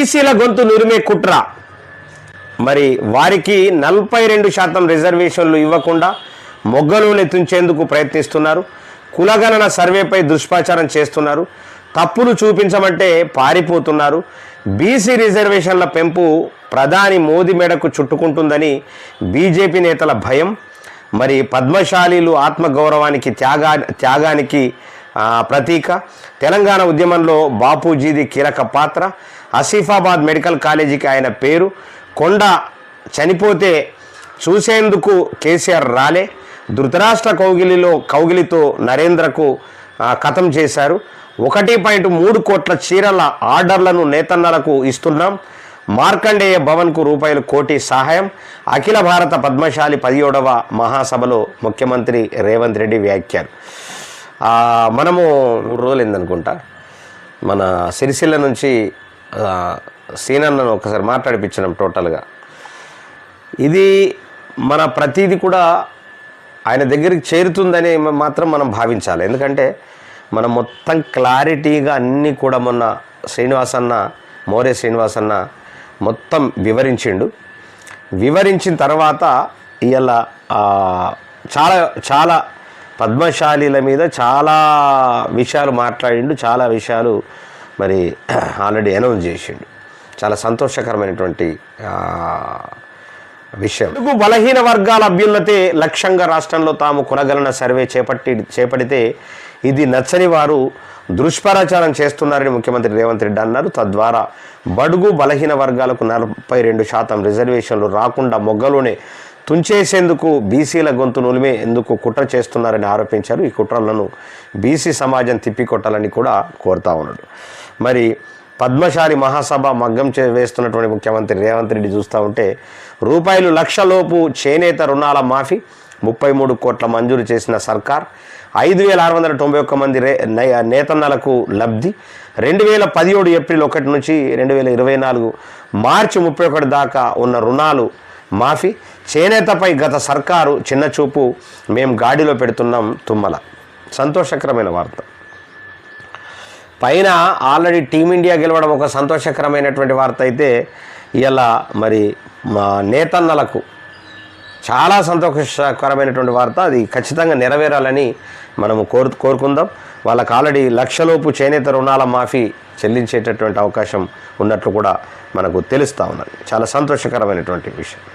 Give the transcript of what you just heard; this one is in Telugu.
బీసీల గొంతు నురిమే కుట్ర. మరి వారికి 42% రిజర్వేషన్లు ఇవ్వకుండా మొగ్గలోనే తుంచేందుకు ప్రయత్నిస్తున్నారు. కులగణన సర్వేపై దుష్ప్రచారం చేస్తున్నారు. తప్పులు చూపించమంటే పారిపోతున్నారు. బీసీ రిజర్వేషన్ల పెంపు ప్రధాని మోదీ మెడకు చుట్టుకుంటుందని బీజేపీ నేతల భయం. మరి పద్మశాలీలు ఆత్మగౌరవానికి త్యాగానికి ప్రతీక. తెలంగాణ ఉద్యమంలో బాపూజీది కీలక పాత్ర. ఆసిఫాబాద్ మెడికల్ కాలేజీకి ఆయన పేరు. కొండ చనిపోతే చూసేందుకు కేసీఆర్ రాలే. ధృతరాష్ట్ర కౌగిలితో నరేంద్రకు ఖతం చేశారు. 1.3 కోట్ల చీరల ఆర్డర్లను నేతన్నలకు ఇస్తున్నాం. మార్కండేయ భవన్కు రూపాయలు 1 కోటి సహాయం. అఖిల భారత పద్మశాలి 17వ మహాసభలో ముఖ్యమంత్రి రేవంత్ రెడ్డి వ్యాఖ్యలు. మనము 3 రోజులు ఏందనుకుంటా మన సిరిసిల్ల నుంచి సీనన్నను ఒకసారి మాట్లాడిపించినాం. టోటల్గా ఇది మన ప్రతిదీ కూడా ఆయన దగ్గరికి చేరుతుందని మాత్రం మనం భావించాలి. ఎందుకంటే మనం మొత్తం క్లారిటీగా అన్నీ కూడా మొన్న మోరే శ్రీనివాస్ అన్న మొత్తం వివరించిన తర్వాత ఇలా చాలా పద్మశాలీల మీద చాలా విషయాలు మాట్లాడిండు. చాలా విషయాలు మరి ఆల్రెడీ అనౌన్స్ చేసిండు. చాలా సంతోషకరమైనటువంటి విషయం. బలహీన వర్గాల అభ్యున్నతే లక్ష్యంగా రాష్ట్రంలో తాము కులగణన సర్వే చేపడితే ఇది నచ్చని వారు దుష్ప్రచారం చేస్తున్నారని ముఖ్యమంత్రి రేవంత్ రెడ్డి అన్నారు. తద్వారా బడుగు బలహీన వర్గాలకు 42% రిజర్వేషన్లు రాకుండా మొగ్గలోనే తుంచేసేందుకు బీసీల గొంతు నులిమే ఎందుకు కుట్ర చేస్తున్నారని ఆరోపించారు. ఈ కుట్రలను బీసీ సమాజం తిప్పికొట్టాలని కూడా కోరుతా ఉన్నాడు. మరి పద్మశాలి మహాసభ మగ్గం వేస్తున్నటువంటి ముఖ్యమంత్రి రేవంత్ రెడ్డి చూస్తూ ఉంటే రూపాయలు 1,00,000 లోపు చేనేత రుణాల మాఫీ 33 కోట్ల మంజూరు చేసిన సర్కార్. 5,691 మంది నేతన్నలకు లబ్ధి. 2017 ఏప్రిల్ 1 నుంచి 2024 మార్చి 31 దాకా ఉన్న రుణాలు మాఫీ. చేనేతపై గత సర్కారు చిన్నచూపు, మేము గాడిలో పెడుతున్నాం తుమ్మల. సంతోషకరమైన వార్త. పైన ఆల్రెడీ టీమిండియా గెలవడం ఒక సంతోషకరమైనటువంటి వార్త అయితే ఇలా మరి మా నేతన్నలకు చాలా సంతోషకరమైనటువంటి వార్త. అది ఖచ్చితంగా నెరవేరాలని మనము కోరుకుందాం. వాళ్ళకు ఆల్రెడీ 1,00,000 లోపు చేనేత రుణాల మాఫీ చెల్లించేటటువంటి అవకాశం ఉన్నట్లు కూడా మనకు తెలుస్తూ ఉన్నది. చాలా సంతోషకరమైనటువంటి విషయం.